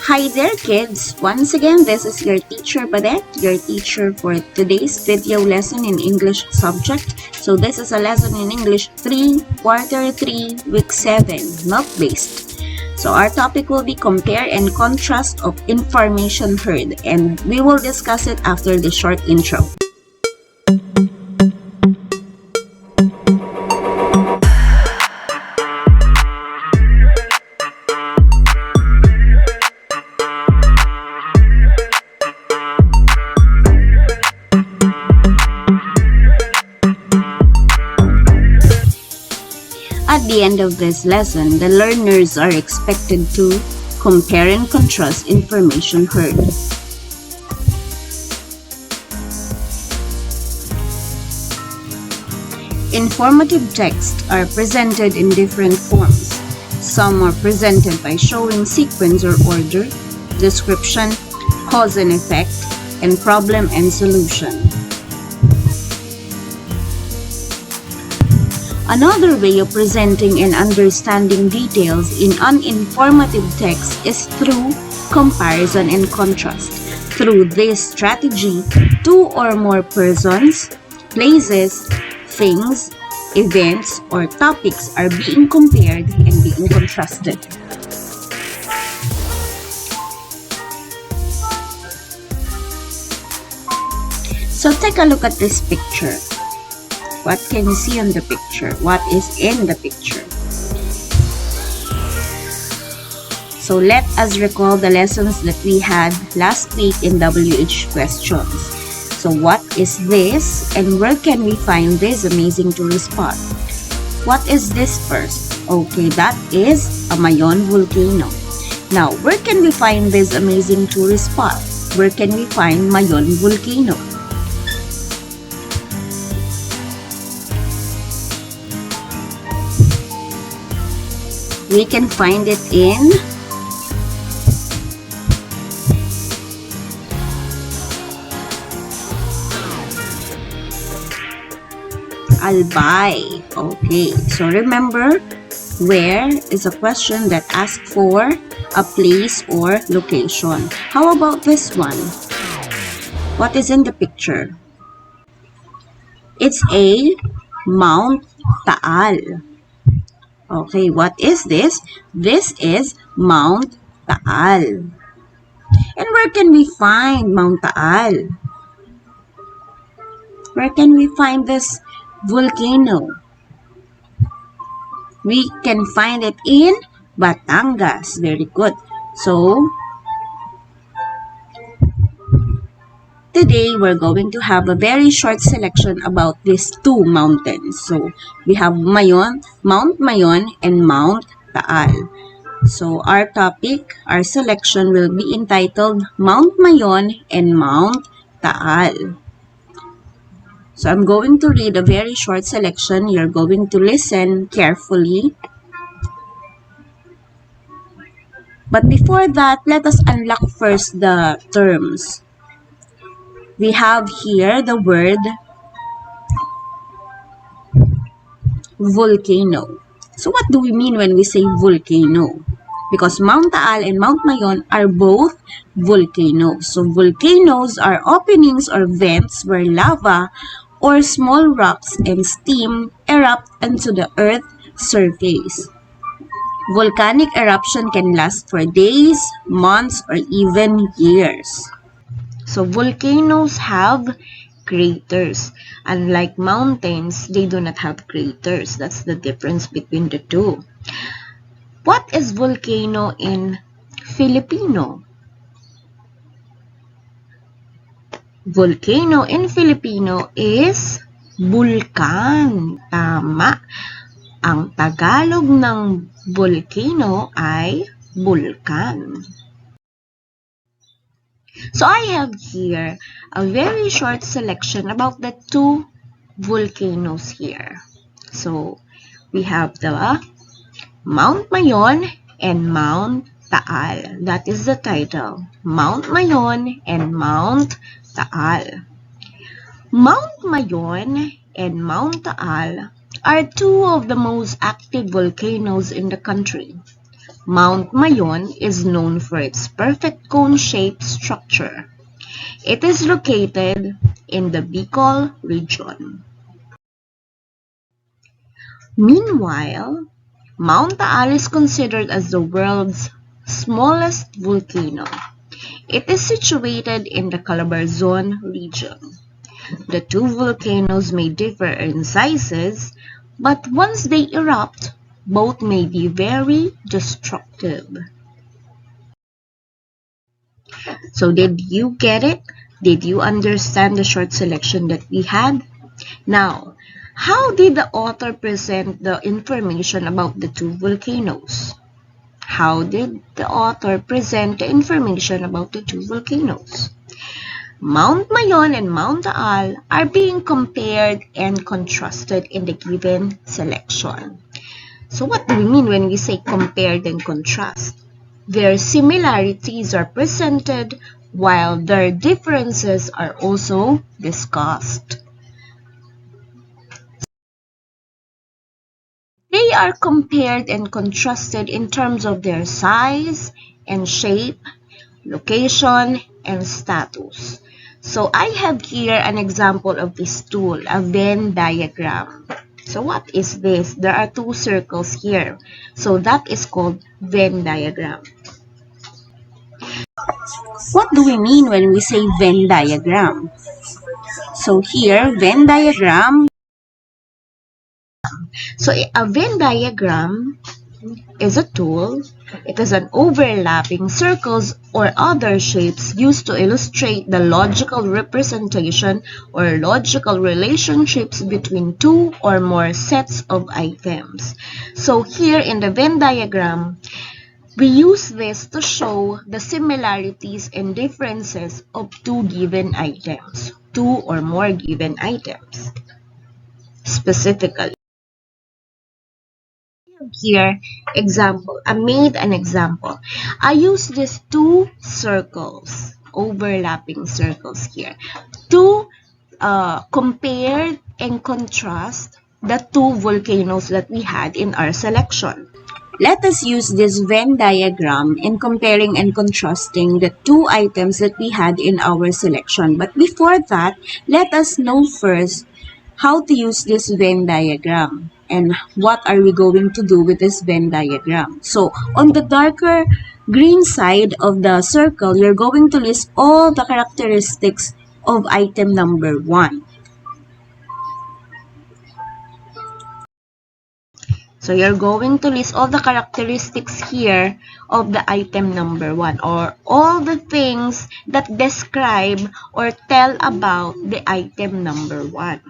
Hi there kids! Once again, this is your teacher Badette, your teacher for today's video lesson in English subject. So this is a lesson in English 3, quarter 3, week 7, milk-based. So our topic will be compare and contrast of information heard, and we will discuss it after the short intro. At the end of this lesson, the learners are expected to compare and contrast information heard. Informative texts are presented in different forms. Some are presented by showing sequence or order, description, cause and effect, and problem and solution. Another way of presenting and understanding details in uninformative text is through comparison and contrast. Through this strategy, two or more persons, places, things, events, or topics are being compared and being contrasted. So take a look at this picture. What can you see on the picture? What is in the picture? So let us recall the lessons that we had last week in WH questions. So what is this and where can we find this amazing tourist spot? What is this first? Okay, that is a Mayon volcano. Now, where can we find this amazing tourist spot? Where can we find Mayon volcano? We can find it in Albay. Okay, so remember, where is a question that asks for a place or location. How about this one? What is in the picture? It's a Mount Taal. Okay, what is this? This is Mount Taal. And where can we find Mount Taal? Where can we find this volcano? We can find it in Batangas. Very good. So, today we're going to have a very short selection about these two mountains. So, we have Mount Mayon, and Mount Taal. So, our topic, our selection will be entitled Mount Mayon and Mount Taal. So, I'm going to read a very short selection. You're going to listen carefully. But before that, let us unlock first the terms. We have here the word volcano. So what do we mean when we say volcano? Because Mount Taal and Mount Mayon are both volcanoes. So volcanoes are openings or vents where lava or small rocks and steam erupt onto the earth's surface. Volcanic eruption can last for days, months, or even years. So volcanoes have craters. Unlike mountains, they do not have craters. That's the difference between the two. What is volcano in Filipino? Volcano in Filipino is bulkan. Tama. Ang Tagalog ng volcano ay bulkan. So I have here a very short selection about the two volcanoes here. So we have the Mount Mayon and Mount Taal. That is the title. Mount Mayon and Mount Taal. Mount Mayon and Mount Taal are two of the most active volcanoes in the country. Mount Mayon is known for its perfect cone-shaped structure. It is located in the Bicol region. Meanwhile, Mount Taal is considered as the world's smallest volcano. It is situated in the Calabarzon region. The two volcanoes may differ in sizes, but once they erupt, both may be very destructive. So did you get it? Did you understand the short selection that we had? Now, how did the author present the information about the two volcanoes? How did the author present the information about the two volcanoes? Mount Mayon and Mount Taal are being compared and contrasted in the given selection. So what do we mean when we say compared and contrast? Their similarities are presented while their differences are also discussed. They are compared and contrasted in terms of their size and shape, location, and status. So I have here an example of this tool, a Venn diagram. So what is this? There are two circles here. So that is called Venn diagram. What do we mean when we say Venn diagram? So here, Venn diagram. So a Venn diagram is a tool. It is an overlapping circles or other shapes used to illustrate the logical representation or logical relationships between two or more sets of items. So here in the Venn diagram, we use this to show the similarities and differences of two given items, two or more given items. Specifically, here, example. I made an example. I use these two circles, overlapping circles here, to compare and contrast the two volcanoes that we had in our selection. Let us use this Venn diagram in comparing and contrasting the two items that we had in our selection. But before that, let us know first how to use this Venn diagram and what are we going to do with this Venn diagram. So, on the darker green side of the circle, you're going to list all the characteristics of item number 1. So you're going to list all the characteristics here of the item number 1 or all the things that describe or tell about the item number 1.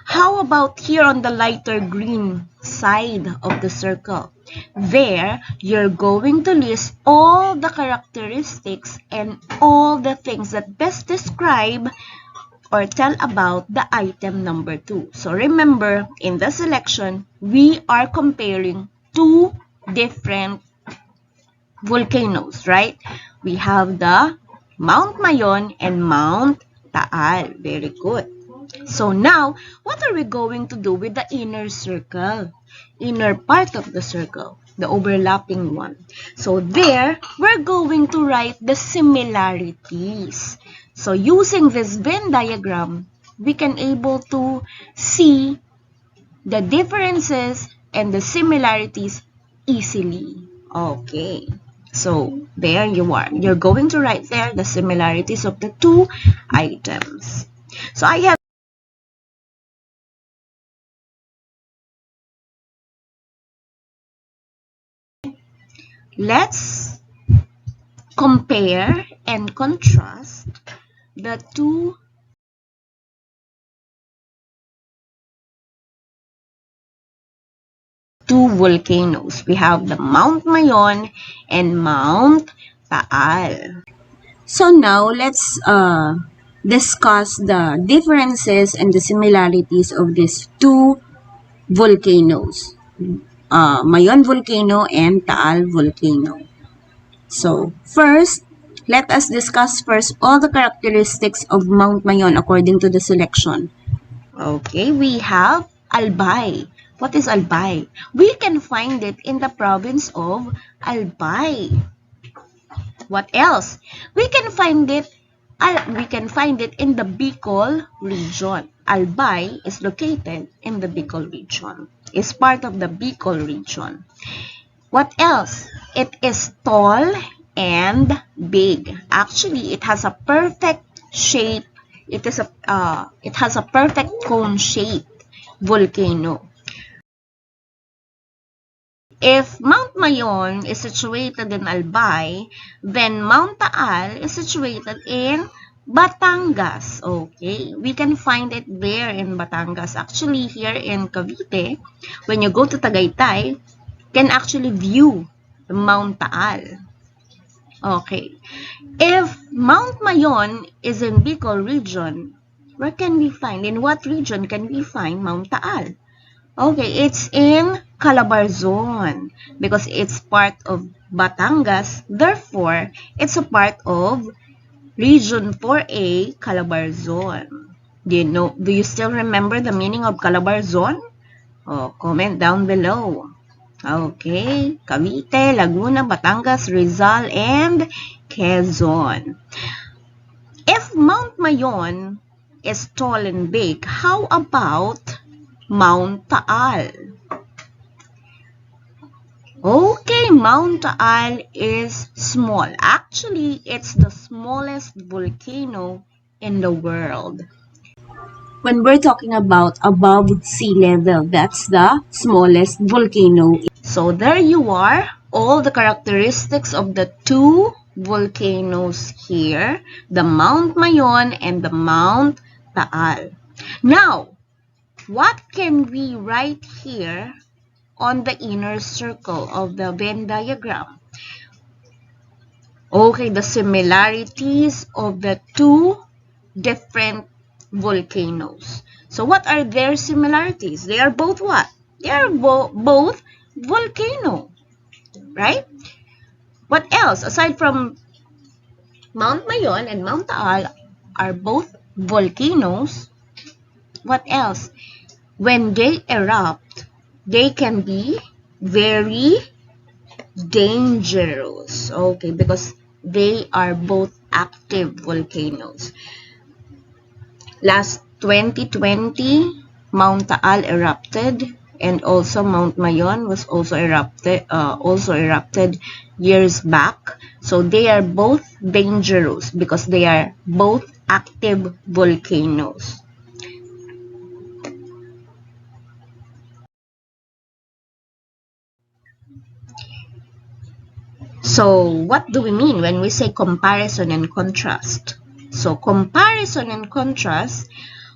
How about here on the lighter green side of the circle? There, you're going to list all the characteristics and all the things that best describe or tell about the item number 2. So remember, in the selection, we are comparing two different volcanoes, right? We have the Mount Mayon and Mount Taal. Very good. So now, what are we going to do with the inner circle? Inner part of the circle, the overlapping one. So there, we're going to write the similarities. So using this Venn diagram, we can able to see the differences and the similarities easily. Okay. So there you are. You're going to write there the similarities of the two items. So I have let's compare and contrast the two volcanoes. We have the Mount Mayon and Mount Taal. So now let's discuss the differences and the similarities of these two volcanoes, Mayon volcano and Taal volcano. So first, let us discuss first all the characteristics of Mount Mayon according to the selection. Okay, we have albay. What is Albay? We can find it in the province of Albay. What else? We can find it in the Bicol region. Albay is located in the Bicol region. It's part of the Bicol region. What else? It is tall and big. Actually, it has a perfect shape. It has a perfect cone-shaped volcano. If Mount Mayon is situated in Albay, then Mount Taal is situated in Batangas. Okay, we can find it there in Batangas. Actually, here in Cavite, when you go to Tagaytay, can actually view Mount Taal. Okay. If Mount Mayon is in Bicol region, where can we find? In what region can we find Mount Taal? Okay, it's in Calabarzon because it's part of Batangas. Therefore, it's a part of Region 4A, Calabarzon. Do you still remember the meaning of Calabarzon? Oh, comment down below. Okay, Cavite, Laguna, Batangas, Rizal, and Quezon. If Mount Mayon is tall and big, how about Mount Taal? Okay, Mount Taal is small. Actually, it's the smallest volcano in the world. When we're talking about above sea level, that's the smallest volcano. So there you are, all the characteristics of the two volcanoes here, the Mount Mayon and the Mount Taal. Now, what can we write here on the inner circle of the Venn diagram? Okay, the similarities of the two different volcanoes. So what are their similarities? They are both what? They are both volcano, right? What else? Aside from Mount Mayon and Mount Taal are both volcanoes. What else? When they erupt, they can be very dangerous. Okay, because they are both active volcanoes. Last 2020, Mount Taal erupted, and also Mount Mayon was also erupted years back. So they are both dangerous because they are both active volcanoes. So what do we mean when we say comparison and contrast? So comparison and contrast,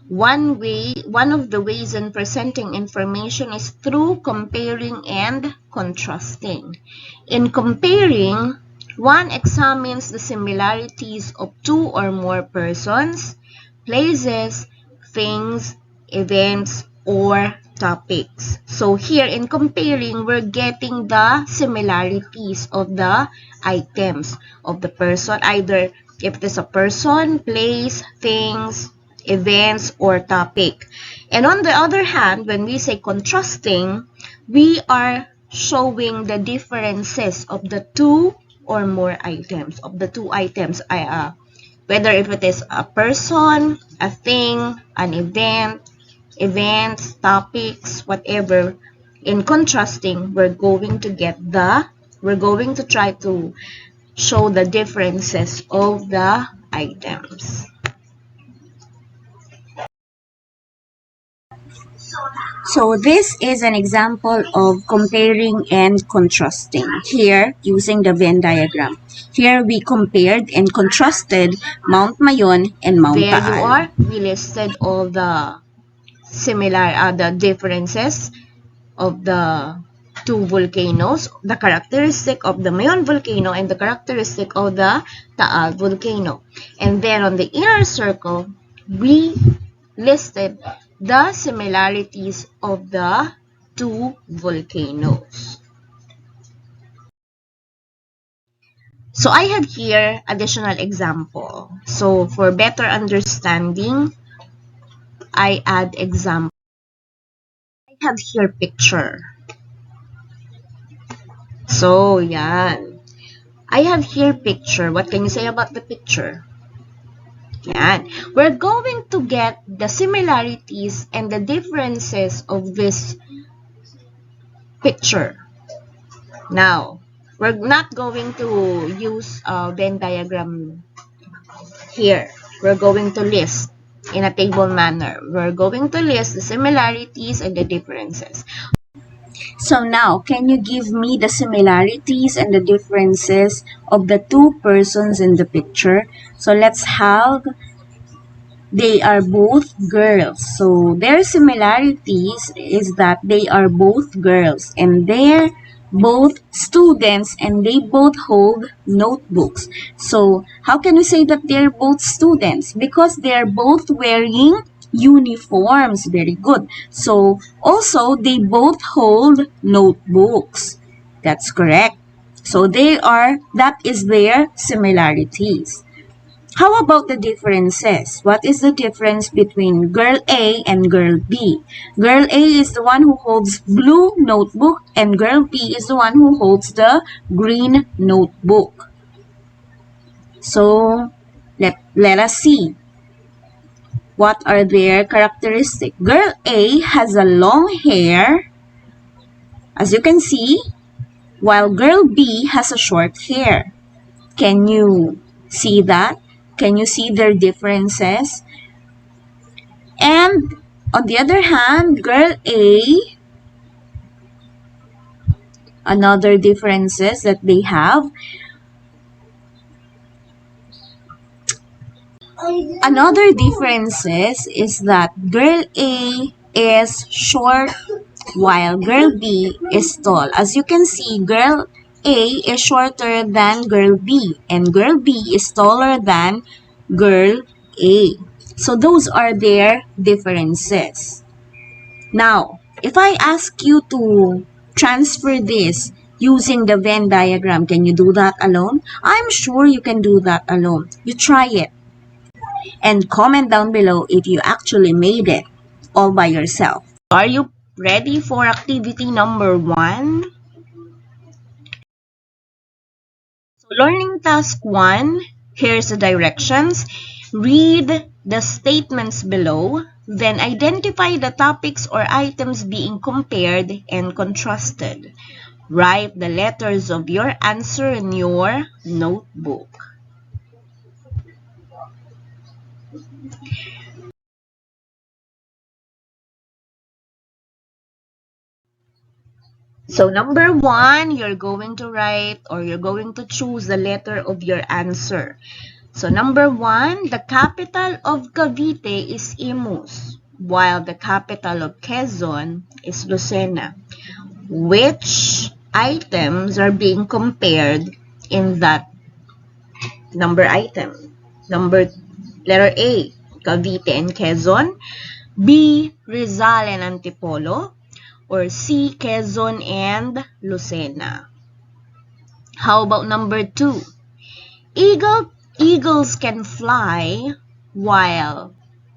one of the ways in presenting information is through comparing and contrasting. In comparing, one examines the similarities of two or more persons, places, things, events, or topics. So here in comparing, we're getting the similarities of the items of the person, either if it is a person, place, things, events, or topic. And on the other hand, when we say contrasting, we are showing the differences of the two or more items, whether if it is a person, a thing, an event, events, topics, whatever. In contrasting, we're going to try to show the differences of the items. So this is an example of comparing and contrasting. Here, using the Venn diagram. Here we compared and contrasted Mount Mayon and Mount Taal. There you are. We listed all the the differences of the two volcanoes, the characteristic of the Mayon volcano and the characteristic of the Taal volcano. And then on the inner circle, we listed the similarities of the two volcanoes. So I have here additional example. So for better understanding, I add example. have here picture. So, yan. I have here picture. What can you say about the picture? Yan. We're going to get the similarities and the differences of this picture. Now, we're not going to use a Venn diagram here. We're going to list in a table manner. We're going to list the similarities and the differences. So now, can you give me the similarities and the differences of the two persons in the picture? So let's have, they are both girls. So their similarities is that they are both girls and they're both students and they both hold notebooks. So how can we say that they're both students? Because they're both wearing uniforms. Very good. So also they both hold notebooks. That's correct. So that is their similarities. How about the differences? What is the difference between girl A and girl B? Girl A is the one who holds blue notebook and girl B is the one who holds the green notebook. So, let us see. What are their characteristics? Girl A has a long hair, as you can see, while girl B has a short hair. Can you see that? Can you see their differences? And on the other hand, girl A, another differences that they have. Another differences is that girl A is short while girl B is tall. As you can see, girl A is shorter than girl B and girl B is taller than girl A. So those are their differences. Now, if I ask you to transfer this using the Venn diagram, can you do that alone? I'm sure you can do that alone. You try it. And comment down below if you actually made it all by yourself. Are you ready for activity number 1? So learning task 1, here's the directions. Read the statements below, then identify the topics or items being compared and contrasted. Write the letters of your answer in your notebook. So number 1, you're going to write or you're going to choose the letter of your answer. So number 1, the capital of Cavite is Imus, while the capital of Quezon is Lucena. Which items are being compared in that number item? Letter A, Cavite and Quezon. B, Rizal and Antipolo. Or C, Quezon and Lucena. How about number 2? Eagles can fly while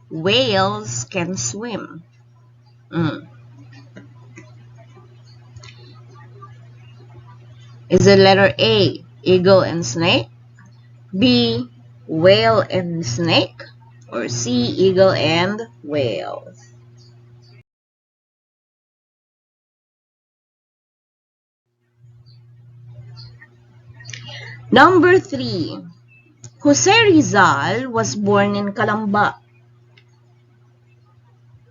whales can swim. Is it letter A, eagle and snake? B, whale and snake? Or C, eagle and whale? Number 3, Jose Rizal was born in Calamba,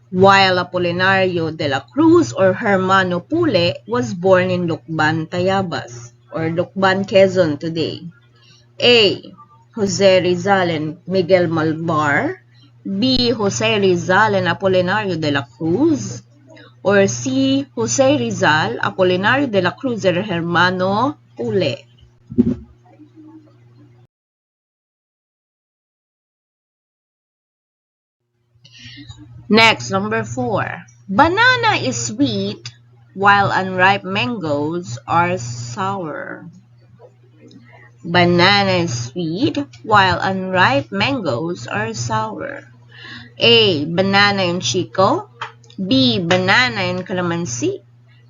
while Apolinario de la Cruz or Hermano Pule was born in Lucban, Tayabas, or Lucban, Quezon today. A, Jose Rizal and Miguel Malvar. B, Jose Rizal and Apolinario de la Cruz. Or C, Jose Rizal, Apolinario de la Cruz and Hermano Pule. Next, number 4. Banana is sweet while unripe mangoes are sour. Banana is sweet while unripe mangoes are sour. A, banana and Chico. B. Banana and calamansi,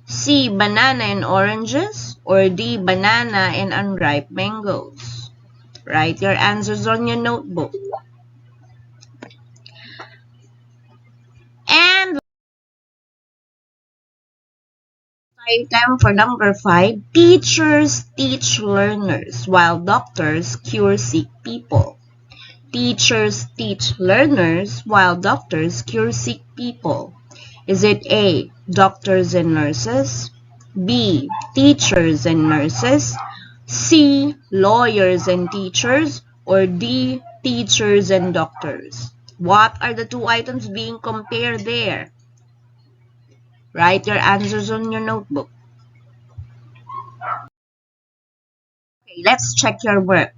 C. Banana and oranges, or D. Banana and unripe mangoes? Write your answers on your notebook. And item for number 5, teachers teach learners while doctors cure sick people. Teachers teach learners while doctors cure sick people. Is it A, doctors and nurses, B, teachers and nurses, C, lawyers and teachers, or D, teachers and doctors? What are the two items being compared there? Write your answers on your notebook. Okay, let's check your work.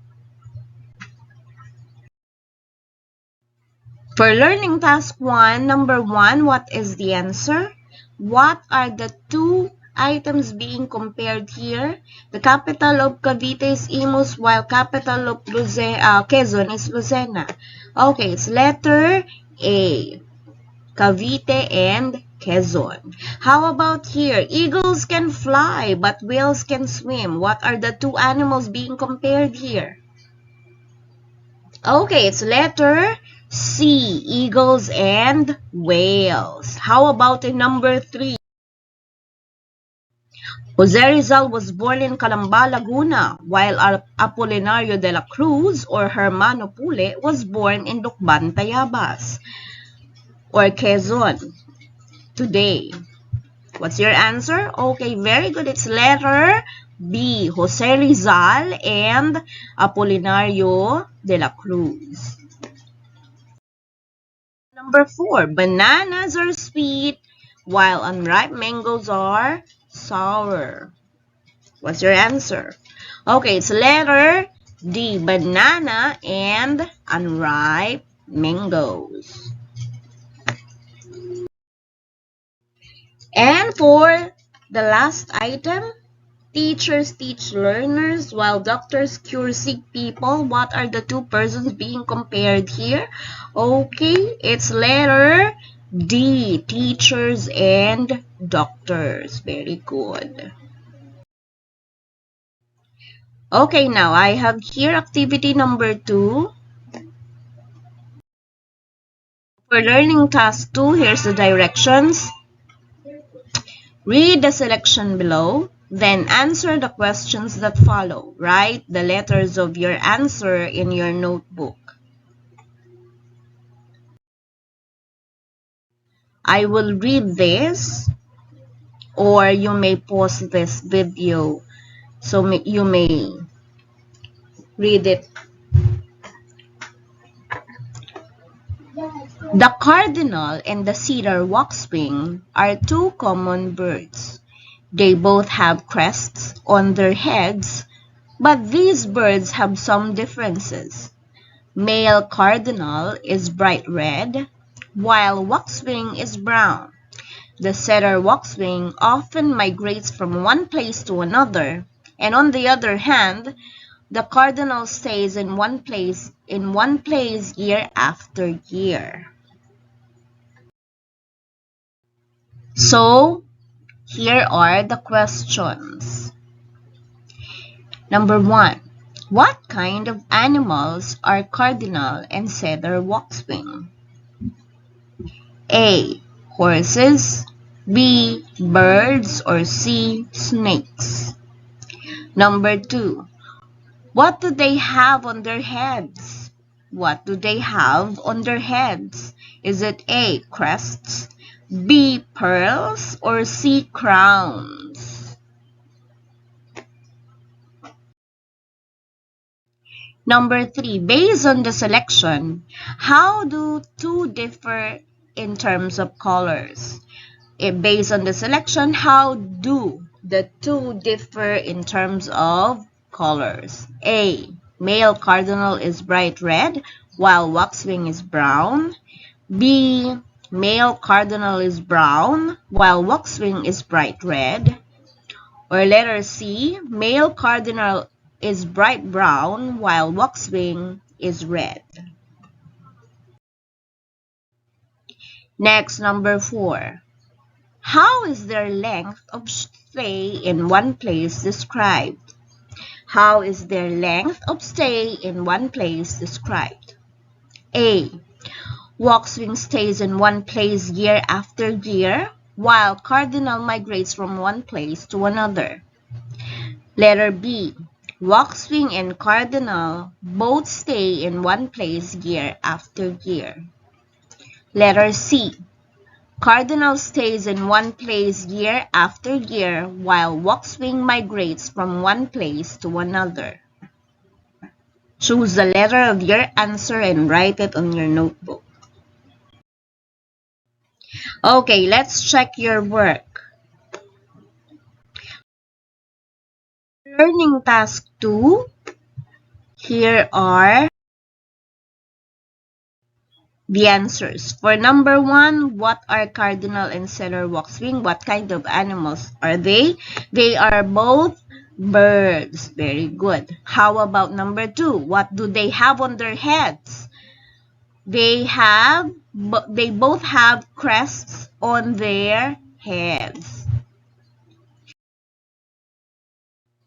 For learning task 1, number 1, what is the answer? What are the two items being compared here? The capital of Cavite is Imus, while capital of Quezon is Lucena. Okay, it's letter A, Cavite and Quezon. How about here? Eagles can fly, but whales can swim. What are the two animals being compared here? Okay, it's letter C, eagles and whales. How about in number 3? Jose Rizal was born in Calamba, Laguna, while Apolinario de la Cruz or Hermano Pule was born in Lucban, Tayabas, or Quezon today. What's your answer? Okay, very good. It's letter B, Jose Rizal and Apolinario de la Cruz. Number 4, bananas are sweet while unripe mangoes are sour. What's your answer? Okay, it's letter D, banana and unripe mangoes. And for the last item, teachers teach learners while doctors cure sick people. What are the two persons being compared here? Okay, it's letter D, teachers and doctors. Very good. Okay, now I have here activity number 2. For learning task 2, here's the directions. Read the selection below, then answer the questions that follow. Write the letters of your answer in your notebook. I will read this, or you may pause this video so you may read it. The cardinal and the cedar waxwing are two common birds. They both have crests on their heads, but these birds have some differences. Male cardinal is bright red, while waxwing is brown. The cedar waxwing often migrates from one place to another, and on the other hand, the cardinal stays in one place year after year. So, here are the questions. Number 1. What kind of animals are cardinal and cedar waxwing? A, horses, B, birds, or C, snakes. Number 2. What do they have on their heads? What do they have on their heads? Is it A, crests, B, pearls, or C, crowns? Number 3, based on the selection, how do two differ in terms of colors? Based on the selection, how do the two differ in terms of colors? A, male cardinal is bright red, while waxwing is brown. B, male cardinal is brown, while waxwing is bright red. Or letter C, male cardinal is bright brown, while waxwing is red. Next, number 4. How is their length of stay in one place described? How is their length of stay in one place described? A. Waxwing stays in one place year after year, while cardinal migrates from one place to another. Letter B. Waxwing and cardinal both stay in one place year after year. Letter C. Cardinal stays in one place year after year, while waxwing migrates from one place to another. Choose the letter of your answer and write it on your notebook. Okay, let's check your work. Learning task 2. Here are the answers. For number 1, what are cardinal and stellar waxwing? What kind of animals are they? They are both birds. Very good. How about number 2? What do they have on their heads? They both have crests on their heads.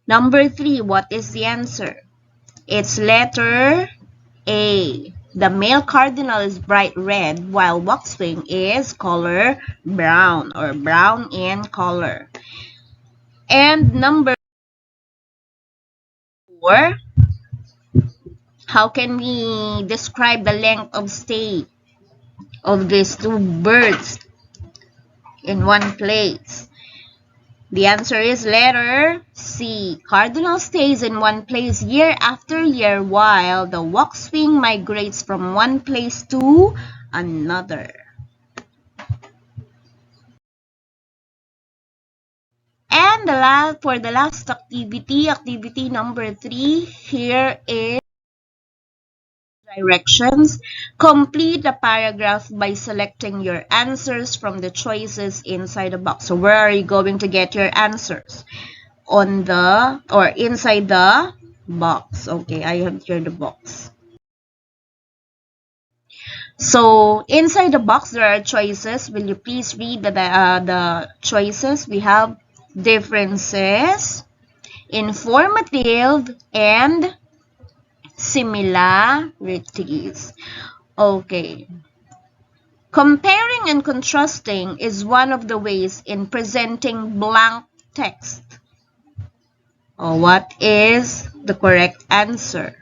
Number 3, what is the answer? It's letter A. The male cardinal is bright red, while waxwing is color brown or brown in color. And number 4, how can we describe the length of stay of these two birds in one place? The answer is letter C. Cardinal stays in one place year after year, while the waxwing migrates from one place to another. And for the last activity number 3, here is directions. Complete the paragraph by selecting your answers from the choices inside the box. So where are you going to get your answers? On the or inside the box. Okay, I have here the box. So inside the box there are choices. Will you please read the choices? We have differences, informative, and similarities. Okay. Comparing and contrasting is one of the ways in presenting blank text. What is the correct answer?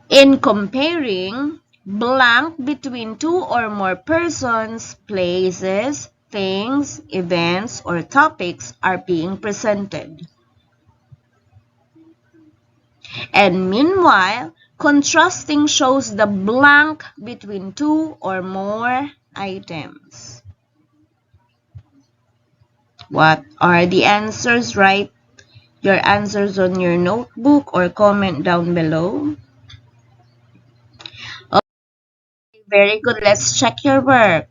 In comparing, blank between two or more persons, places, things, events, or topics are being presented. And meanwhile, contrasting shows the blank between two or more items. What are the answers? Write your answers on your notebook or comment down below. Okay, very good. Let's check your work.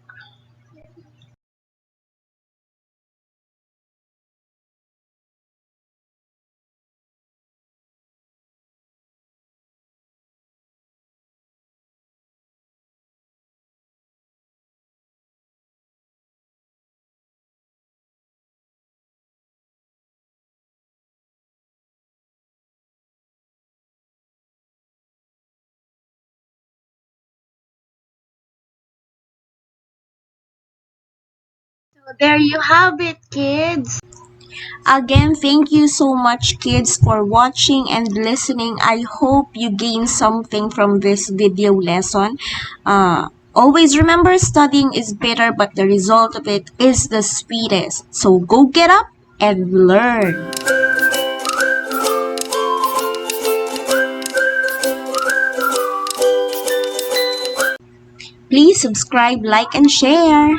So there you have it, kids. Again, thank you so much, kids, for watching and listening. I hope you gain something from this video lesson. Always remember, studying is better, but the result of it is the sweetest. So go get up and learn. Please subscribe, like, and share.